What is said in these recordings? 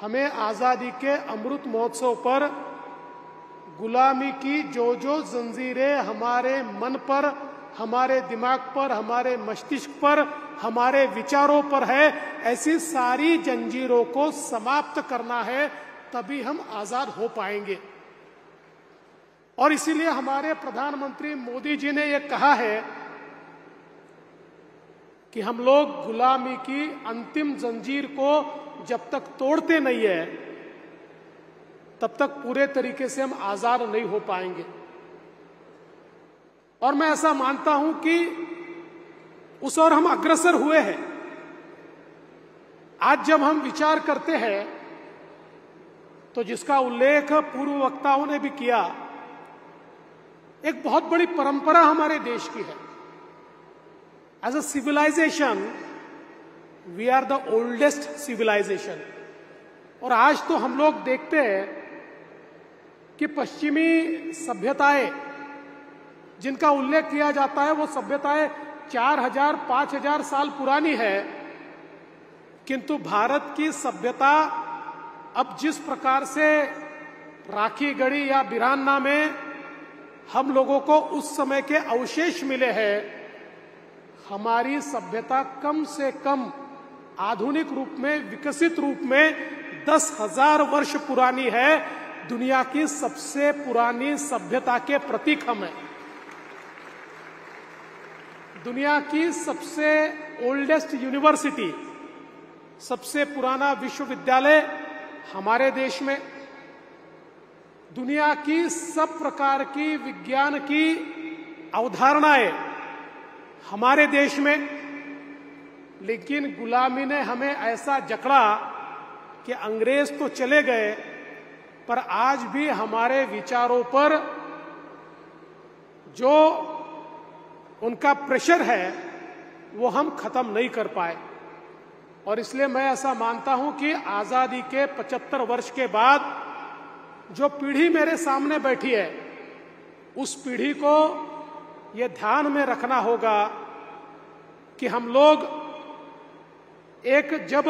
हमें आजादी के अमृत महोत्सव पर गुलामी की जो जो जंजीरें हमारे मन पर, हमारे दिमाग पर, हमारे मस्तिष्क पर, हमारे विचारों पर है, ऐसी सारी जंजीरों को समाप्त करना है, तभी हम आजाद हो पाएंगे। और इसीलिए हमारे प्रधानमंत्री मोदी जी ने यह कहा है कि हम लोग गुलामी की अंतिम जंजीर को जब तक तोड़ते नहीं है तब तक पूरे तरीके से हम आजाद नहीं हो पाएंगे। और मैं ऐसा मानता हूं कि उस ओर हम अग्रसर हुए हैं। आज जब हम विचार करते हैं तो जिसका उल्लेख पूर्व वक्ताओं ने भी किया, एक बहुत बड़ी परंपरा हमारे देश की है। As a civilization we are the oldest civilization. और आज तो हम लोग देखते हैं कि पश्चिमी सभ्यताएं जिनका उल्लेख किया जाता है वो सभ्यताएं 4000 5000 साल पुरानी है, किंतु भारत की सभ्यता अब जिस प्रकार से राखी गढ़ी या बिरान्ना में हम लोगों को उस समय के अवशेष मिले हैं, हमारी सभ्यता कम से कम आधुनिक रूप में, विकसित रूप में 10,000 वर्ष पुरानी है। दुनिया की सबसे पुरानी सभ्यता के प्रतीक हम हैं। दुनिया की सबसे ओल्डेस्ट यूनिवर्सिटी, सबसे पुराना विश्वविद्यालय हमारे देश में, दुनिया की सब प्रकार की विज्ञान की अवधारणाएं हमारे देश में। लेकिन गुलामी ने हमें ऐसा जकड़ा कि अंग्रेज तो चले गए, पर आज भी हमारे विचारों पर जो उनका प्रेशर है वो हम खत्म नहीं कर पाए। और इसलिए मैं ऐसा मानता हूं कि आजादी के 75 वर्ष के बाद जो पीढ़ी मेरे सामने बैठी है, उस पीढ़ी को ये ध्यान में रखना होगा कि हम लोग एक जब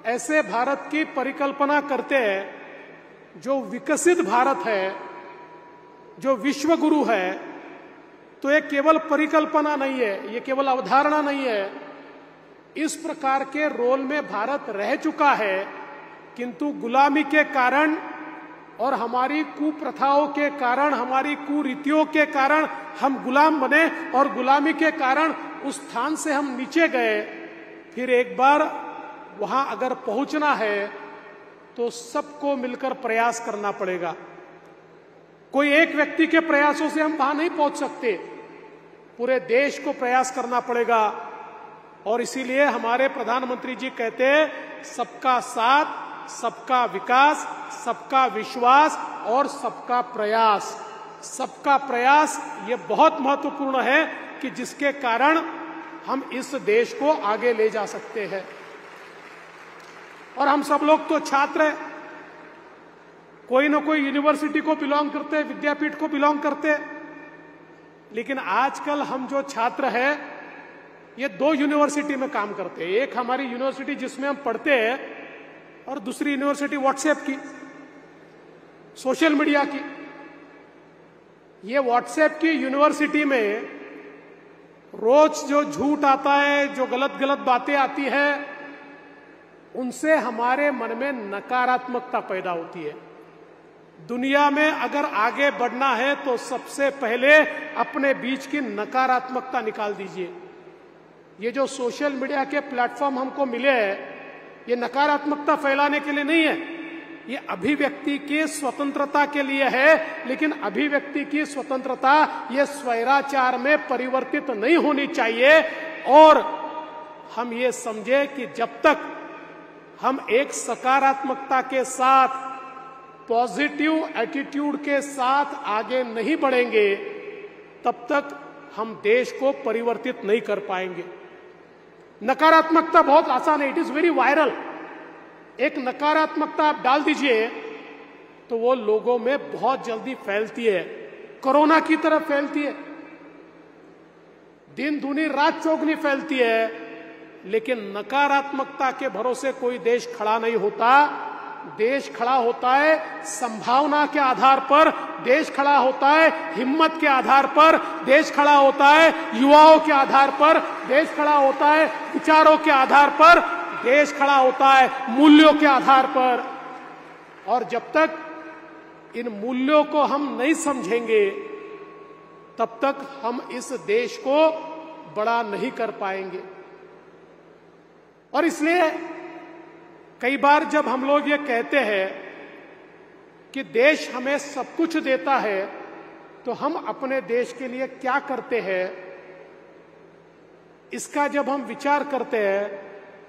ऐसे भारत की परिकल्पना करते हैं जो विकसित भारत है, जो विश्व गुरु है, तो ये केवल परिकल्पना नहीं है, ये केवल अवधारणा नहीं है। इस प्रकार के रोल में भारत रह चुका है, किंतु गुलामी के कारण और हमारी कुप्रथाओं के कारण, हमारी कुरीतियों के कारण हम गुलाम बने और गुलामी के कारण उस स्थान से हम नीचे गए। फिर एक बार वहां अगर पहुंचना है तो सबको मिलकर प्रयास करना पड़ेगा। कोई एक व्यक्ति के प्रयासों से हम वहां नहीं पहुंच सकते, पूरे देश को प्रयास करना पड़ेगा। और इसीलिए हमारे प्रधानमंत्री जी कहते हैं सबका साथ, सबका विकास, सबका विश्वास और सबका प्रयास। सबका प्रयास ये बहुत महत्वपूर्ण है कि जिसके कारण हम इस देश को आगे ले जा सकते हैं। और हम सब लोग तो छात्र हैं, कोई ना कोई यूनिवर्सिटी को बिलोंग करते हैं, विद्यापीठ को बिलोंग करते हैं। लेकिन आजकल हम जो छात्र हैं ये 2 यूनिवर्सिटी में काम करते हैं। एक हमारी यूनिवर्सिटी जिसमें हम पढ़ते हैं और दूसरी यूनिवर्सिटी व्हाट्सएप की, सोशल मीडिया की। ये व्हाट्सएप की यूनिवर्सिटी में रोज जो झूठ आता है, जो गलत गलत बातें आती है, उनसे हमारे मन में नकारात्मकता पैदा होती है। दुनिया में अगर आगे बढ़ना है तो सबसे पहले अपने बीच की नकारात्मकता निकाल दीजिए। ये जो सोशल मीडिया के प्लेटफॉर्म हमको मिले हैं, ये नकारात्मकता फैलाने के लिए नहीं है, ये अभिव्यक्ति की स्वतंत्रता के लिए है। लेकिन अभिव्यक्ति की स्वतंत्रता ये स्वैराचार में परिवर्तित नहीं होनी चाहिए। और हम ये समझे कि जब तक हम एक सकारात्मकता के साथ, पॉजिटिव एटीट्यूड के साथ आगे नहीं बढ़ेंगे, तब तक हम देश को परिवर्तित नहीं कर पाएंगे। नकारात्मकता बहुत आसान है, इट इज वेरी वायरल। एक नकारात्मकता आप डाल दीजिए तो वो लोगों में बहुत जल्दी फैलती है, कोरोना की तरह फैलती है, दिन दूनी रात चौगुनी फैलती है। लेकिन नकारात्मकता के भरोसे कोई देश खड़ा नहीं होता। देश खड़ा होता है संभावना के आधार पर, देश खड़ा होता है हिम्मत के आधार पर, देश खड़ा होता है युवाओं के आधार पर, देश खड़ा होता है विचारों के आधार पर, देश खड़ा होता है मूल्यों के आधार पर। और जब तक इन मूल्यों को हम नहीं समझेंगे तब तक हम इस देश को बड़ा नहीं कर पाएंगे। और इसलिए कई बार जब हम लोग ये कहते हैं कि देश हमें सब कुछ देता है, तो हम अपने देश के लिए क्या करते हैं, इसका जब हम विचार करते हैं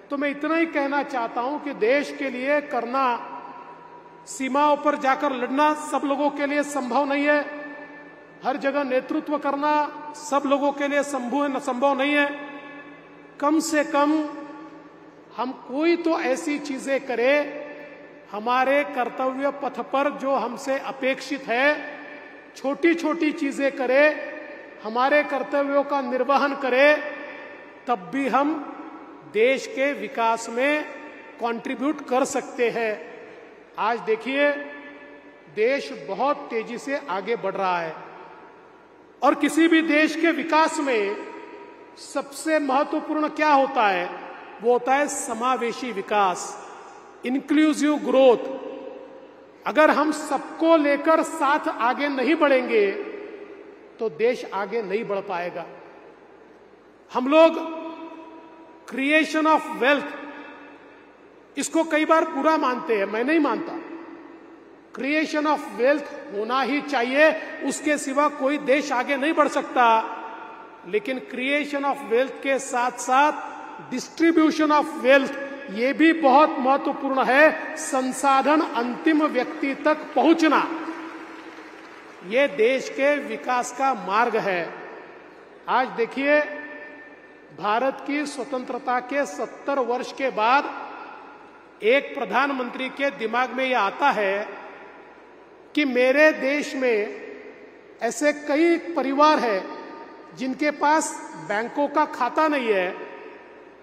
तो मैं इतना ही कहना चाहता हूं कि देश के लिए करना, सीमाओं पर जाकर लड़ना सब लोगों के लिए संभव नहीं है, हर जगह नेतृत्व करना सब लोगों के लिए संभव नहीं है। कम से कम हम कोई तो ऐसी चीजें करें हमारे कर्तव्य पथ पर जो हमसे अपेक्षित है, छोटी छोटी चीजें करें, हमारे कर्तव्यों का निर्वहन करें, तब भी हम देश के विकास में कंट्रीब्यूट कर सकते हैं। आज देखिए देश बहुत तेजी से आगे बढ़ रहा है और किसी भी देश के विकास में सबसे महत्वपूर्ण क्या होता है, वो होता है समावेशी विकास, इंक्लूसिव ग्रोथ। अगर हम सबको लेकर साथ आगे नहीं बढ़ेंगे तो देश आगे नहीं बढ़ पाएगा। हम लोग क्रिएशन ऑफ वेल्थ इसको कई बार बुरा मानते हैं, मैं नहीं मानता। क्रिएशन ऑफ वेल्थ होना ही चाहिए, उसके सिवा कोई देश आगे नहीं बढ़ सकता। लेकिन क्रिएशन ऑफ वेल्थ के साथ साथ डिस्ट्रीब्यूशन ऑफ वेल्थ ये भी बहुत महत्वपूर्ण है। संसाधन अंतिम व्यक्ति तक पहुंचना ये देश के विकास का मार्ग है। आज देखिए भारत की स्वतंत्रता के 70 वर्ष के बाद एक प्रधानमंत्री के दिमाग में यह आता है कि मेरे देश में ऐसे कई परिवार हैं जिनके पास बैंकों का खाता नहीं है।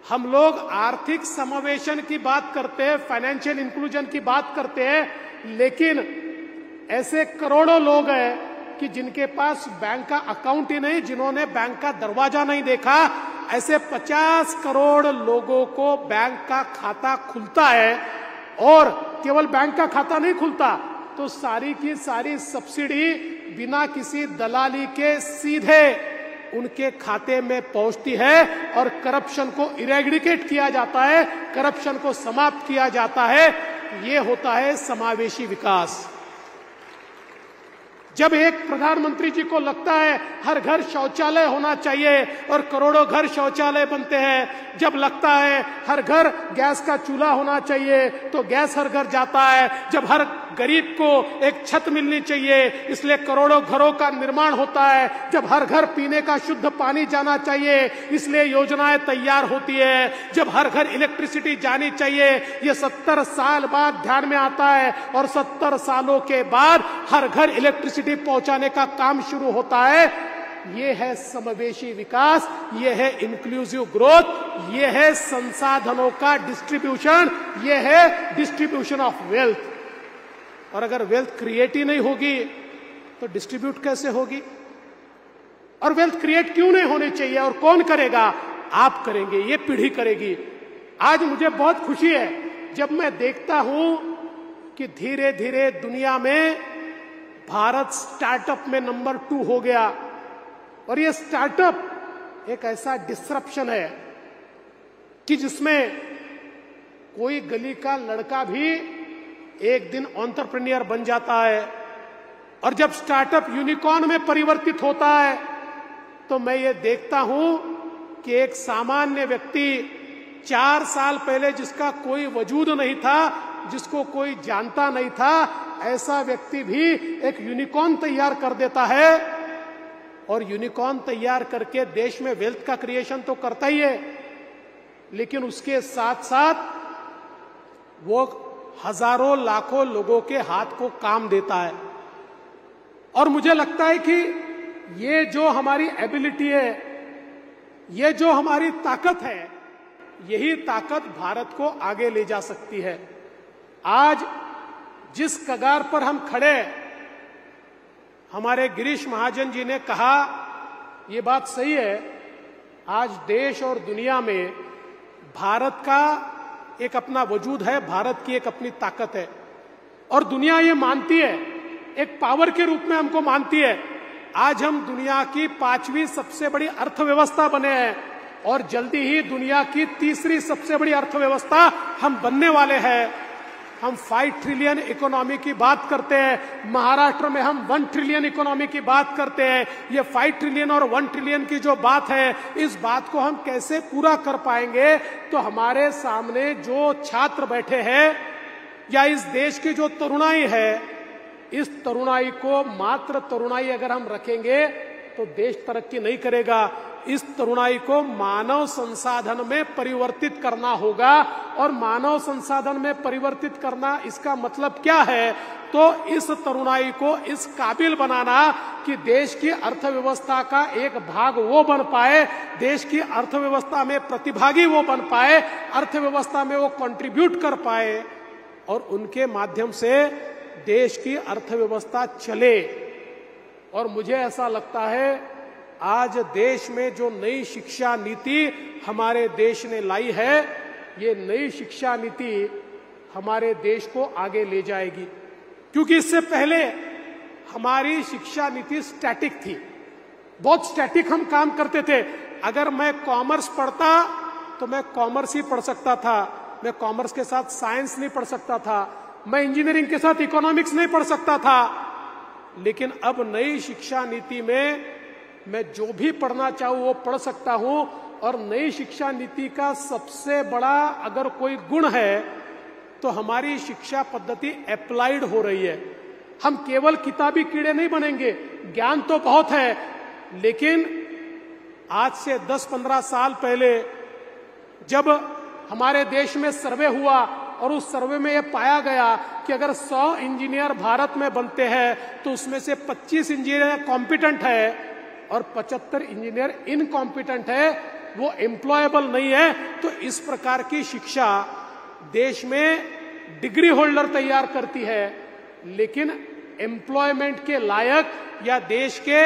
हम लोग आर्थिक समावेशन की बात करते हैं, फाइनेंशियल इंक्लूजन की बात करते हैं, लेकिन ऐसे करोड़ों लोग हैं कि जिनके पास बैंक का अकाउंट ही नहीं, जिन्होंने बैंक का दरवाजा नहीं देखा। ऐसे 50 करोड़ लोगों को बैंक का खाता खुलता है, और केवल बैंक का खाता नहीं खुलता तो सारी की सारी सब्सिडी बिना किसी दलाली के सीधे उनके खाते में पहुंचती है और करप्शन को इरेडिकेट किया जाता है, करप्शन को समाप्त किया जाता है। ये होता है समावेशी विकास। जब एक प्रधानमंत्री जी को लगता है हर घर शौचालय होना चाहिए और करोड़ों घर शौचालय बनते हैं, जब लगता है हर घर गैस का चूल्हा होना चाहिए तो गैस हर घर जाता है, जब हर गरीब को एक छत मिलनी चाहिए इसलिए करोड़ों घरों का निर्माण होता है, जब हर घर पीने का शुद्ध पानी जाना चाहिए इसलिए योजनाएं तैयार होती है, जब हर घर इलेक्ट्रिसिटी जानी चाहिए, ये 70 साल बाद ध्यान में आता है और 70 सालों के बाद हर घर इलेक्ट्रिसिटी पहुंचाने का काम शुरू होता है। ये है समावेशी विकास, ये है इंक्लूसिव ग्रोथ, ये है संसाधनों का डिस्ट्रीब्यूशन, ये है डिस्ट्रीब्यूशन ऑफ वेल्थ। और अगर वेल्थ क्रिएट ही नहीं होगी तो डिस्ट्रीब्यूट कैसे होगी? और वेल्थ क्रिएट क्यों नहीं होनी चाहिए और कौन करेगा? आप करेंगे, ये पीढ़ी करेगी। आज मुझे बहुत खुशी है जब मैं देखता हूं कि धीरे धीरे दुनिया में भारत स्टार्टअप में नंबर 2 हो गया। और ये स्टार्टअप एक ऐसा डिस्रप्शन है कि जिसमें कोई गली का लड़का भी एक दिन एंटरप्रेन्योर बन जाता है। और जब स्टार्टअप यूनिकॉर्न में परिवर्तित होता है तो मैं ये देखता हूं कि एक सामान्य व्यक्ति 4 साल पहले जिसका कोई वजूद नहीं था, जिसको कोई जानता नहीं था, ऐसा व्यक्ति भी एक यूनिकॉर्न तैयार कर देता है। और यूनिकॉर्न तैयार करके देश में वेल्थ का क्रिएशन तो करता ही है, लेकिन उसके साथ साथ वो हजारों लाखों लोगों के हाथ को काम देता है। और मुझे लगता है कि ये जो हमारी एबिलिटी है, ये जो हमारी ताकत है, यही ताकत भारत को आगे ले जा सकती है। आज जिस कगार पर हम खड़े, हमारे गिरीश महाजन जी ने कहा, ये बात सही है। आज देश और दुनिया में भारत का एक अपना वजूद है, भारत की एक अपनी ताकत है और दुनिया ये मानती है, एक पावर के रूप में हमको मानती है। आज हम दुनिया की 5वीं सबसे बड़ी अर्थव्यवस्था बने हैं और जल्दी ही दुनिया की 3री सबसे बड़ी अर्थव्यवस्था हम बनने वाले हैं। हम 5 ट्रिलियन इकोनॉमी की बात करते हैं, महाराष्ट्र में हम 1 ट्रिलियन इकोनॉमी की बात करते हैं। ये 5 ट्रिलियन और 1 ट्रिलियन की जो बात है, इस बात को हम कैसे पूरा कर पाएंगे? तो हमारे सामने जो छात्र बैठे हैं या इस देश की जो तरुणाई है, इस तरुणाई को मात्र तरुणाई अगर हम रखेंगे तो देश तरक्की नहीं करेगा। इस तरुणाई को मानव संसाधन में परिवर्तित करना होगा और मानव संसाधन में परिवर्तित करना, इसका मतलब क्या है? तो इस तरुणाई को इस काबिल बनाना कि देश की अर्थव्यवस्था का एक भाग वो बन पाए, देश की अर्थव्यवस्था में प्रतिभागी वो बन पाए, अर्थव्यवस्था में वो कंट्रीब्यूट कर पाए और उनके माध्यम से देश की अर्थव्यवस्था चले। और मुझे ऐसा लगता है आज देश में जो नई शिक्षा नीति हमारे देश ने लाई है, ये नई शिक्षा नीति हमारे देश को आगे ले जाएगी, क्योंकि इससे पहले हमारी शिक्षा नीति स्टैटिक थी, बहुत स्टैटिक हम काम करते थे। अगर मैं कॉमर्स पढ़ता तो मैं कॉमर्स ही पढ़ सकता था, मैं कॉमर्स के साथ साइंस नहीं पढ़ सकता था, मैं इंजीनियरिंग के साथ इकोनॉमिक्स नहीं पढ़ सकता था। लेकिन अब नई शिक्षा नीति में मैं जो भी पढ़ना चाहूं वो पढ़ सकता हूं और नई शिक्षा नीति का सबसे बड़ा अगर कोई गुण है तो हमारी शिक्षा पद्धति अप्लाइड हो रही है। हम केवल किताबी कीड़े नहीं बनेंगे, ज्ञान तो बहुत है, लेकिन आज से 10-15 साल पहले जब हमारे देश में सर्वे हुआ और उस सर्वे में यह पाया गया कि अगर 100 इंजीनियर भारत में बनते हैं तो उसमें से 25 इंजीनियर कॉम्पिटेंट है और 75 इंजीनियर इनकॉम्पिटेंट है, वो एम्प्लॉयबल नहीं है। तो इस प्रकार की शिक्षा देश में डिग्री होल्डर तैयार करती है, लेकिन एम्प्लॉयमेंट के लायक या देश के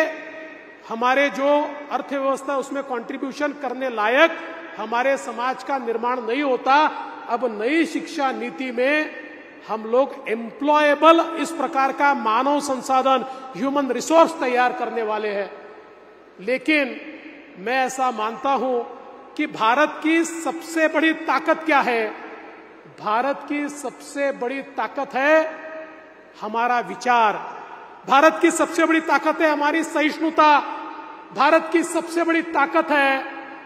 हमारे जो अर्थव्यवस्था उसमें कंट्रीब्यूशन करने लायक हमारे समाज का निर्माण नहीं होता। अब नई शिक्षा नीति में हम लोग एम्प्लॉयबल इस प्रकार का मानव संसाधन, ह्यूमन रिसोर्स तैयार करने वाले हैं। लेकिन मैं ऐसा मानता हूं कि भारत की सबसे बड़ी ताकत क्या है? भारत की सबसे बड़ी ताकत है हमारा विचार, भारत की सबसे बड़ी ताकत है हमारी सहिष्णुता, भारत की सबसे बड़ी ताकत है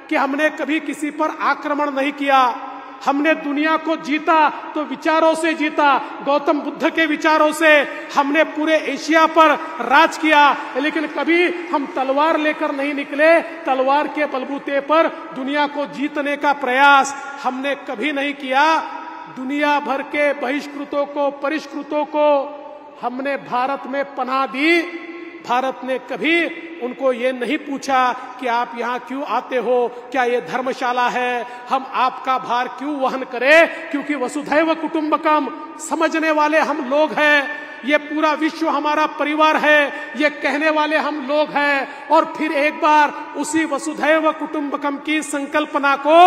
कि हमने कभी किसी पर आक्रमण नहीं किया, हमने दुनिया को जीता तो विचारों से जीता, गौतम बुद्ध के विचारों से। हमने पूरे एशिया पर राज किया, लेकिन कभी हम तलवार लेकर नहीं निकले, तलवार के बलबूते पर दुनिया को जीतने का प्रयास हमने कभी नहीं किया। दुनिया भर के बहिष्कृतों को, परिष्कृतों को हमने भारत में पनाह दी। भारत ने कभी उनको ये नहीं पूछा कि आप यहाँ क्यों आते हो, क्या ये धर्मशाला है, हम आपका भार क्यों वहन करें? क्योंकि वसुधैव कुटुंबकम समझने वाले हम लोग हैं, ये पूरा विश्व हमारा परिवार है, ये कहने वाले हम लोग हैं। और फिर एक बार उसी वसुधैव कुटुंबकम की संकल्पना को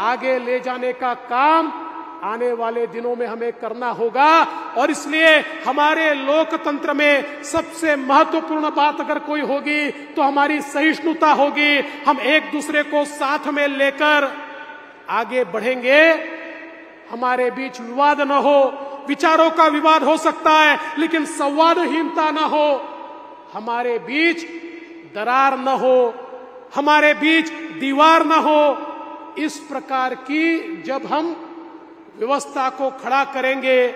आगे ले जाने का काम आने वाले दिनों में हमें करना होगा। और इसलिए हमारे लोकतंत्र में सबसे महत्वपूर्ण बात अगर कोई होगी तो हमारी सहिष्णुता होगी। हम एक दूसरे को साथ में लेकर आगे बढ़ेंगे, हमारे बीच विवाद न हो। विचारों का विवाद हो सकता है लेकिन संवादहीनता न हो, हमारे बीच दरार न हो, हमारे बीच दीवार न हो। इस प्रकार की जब हम व्यवस्था को खड़ा करेंगे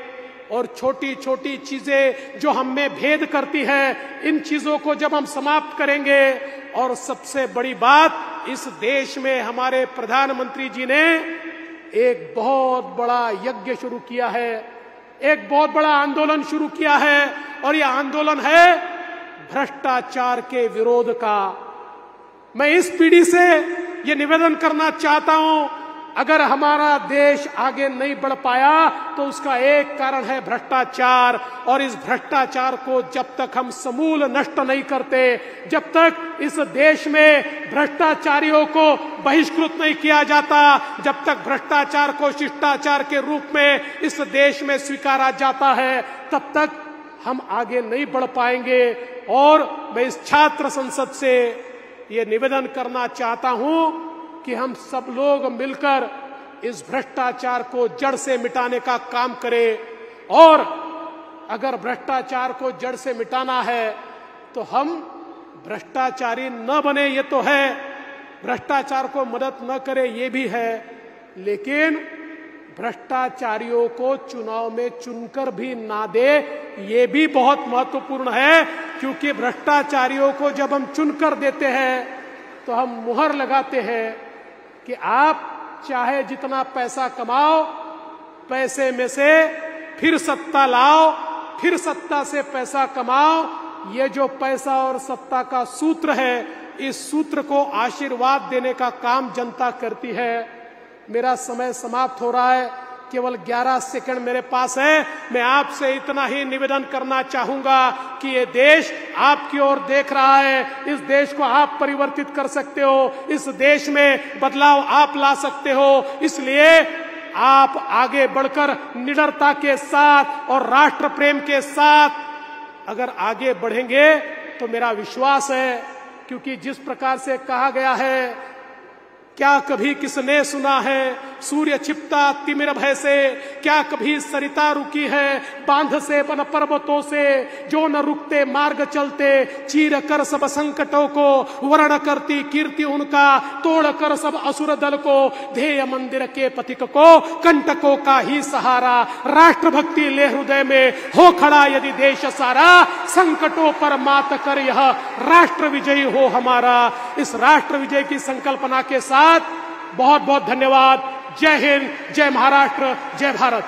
और छोटी छोटी चीजें जो हम में भेद करती है, इन चीजों को जब हम समाप्त करेंगे, और सबसे बड़ी बात, इस देश में हमारे प्रधानमंत्री जी ने एक बहुत बड़ा यज्ञ शुरू किया है, एक बहुत बड़ा आंदोलन शुरू किया है, और यह आंदोलन है भ्रष्टाचार के विरोध का। मैं इस पीढ़ी से यह निवेदन करना चाहता हूं अगर हमारा देश आगे नहीं बढ़ पाया तो उसका एक कारण है भ्रष्टाचार। और इस भ्रष्टाचार को जब तक हम समूल नष्ट नहीं करते, जब तक इस देश में भ्रष्टाचारियों को बहिष्कृत नहीं किया जाता, जब तक भ्रष्टाचार को शिष्टाचार के रूप में इस देश में स्वीकारा जाता है, तब तक हम आगे नहीं बढ़ पाएंगे। और मैं इस छात्र संसद से ये निवेदन करना चाहता हूं कि हम सब लोग मिलकर इस भ्रष्टाचार को जड़ से मिटाने का काम करें। और अगर भ्रष्टाचार को जड़ से मिटाना है तो हम भ्रष्टाचारी न बने, ये तो है, भ्रष्टाचार को मदद न करें ये भी है, लेकिन भ्रष्टाचारियों को चुनाव में चुनकर भी ना दे, ये भी बहुत महत्वपूर्ण है। क्योंकि भ्रष्टाचारियों को जब हम चुनकर देते हैं तो हम मुहर लगाते हैं कि आप चाहे जितना पैसा कमाओ, पैसे में से फिर सत्ता लाओ, फिर सत्ता से पैसा कमाओ। ये जो पैसा और सत्ता का सूत्र है, इस सूत्र को आशीर्वाद देने का काम जनता करती है। मेरा समय समाप्त हो रहा है, केवल 11 सेकंड मेरे पास है। मैं आपसे इतना ही निवेदन करना चाहूंगा कि ये देश आपकी ओर देख रहा है। इस देश को आप परिवर्तित कर सकते हो, इस देश में बदलाव आप ला सकते हो। इसलिए आप आगे बढ़कर निडरता के साथ और राष्ट्र प्रेम के साथ अगर आगे बढ़ेंगे तो मेरा विश्वास है, क्योंकि जिस प्रकार से कहा गया है, क्या कभी किसने सुना है सूर्य छिपता तिमिर भय से, क्या कभी सरिता रुकी है बांध से बन पर्वतों से, जो न रुकते मार्ग चलते चीर कर सब संकटों को, वर्ण करती कीर्ति उनका तोड़ कर सब असुर दल को, ध्येय मंदिर के पथिक को कंटकों का ही सहारा, राष्ट्रभक्ति ले हृदय में हो खड़ा यदि देश सारा, संकटों पर मात कर यह राष्ट्र विजयी हो हमारा। इस राष्ट्र विजय की संकल्पना के साथ बहुत बहुत धन्यवाद। जय हिंद, जय महाराष्ट्र, जय भारत।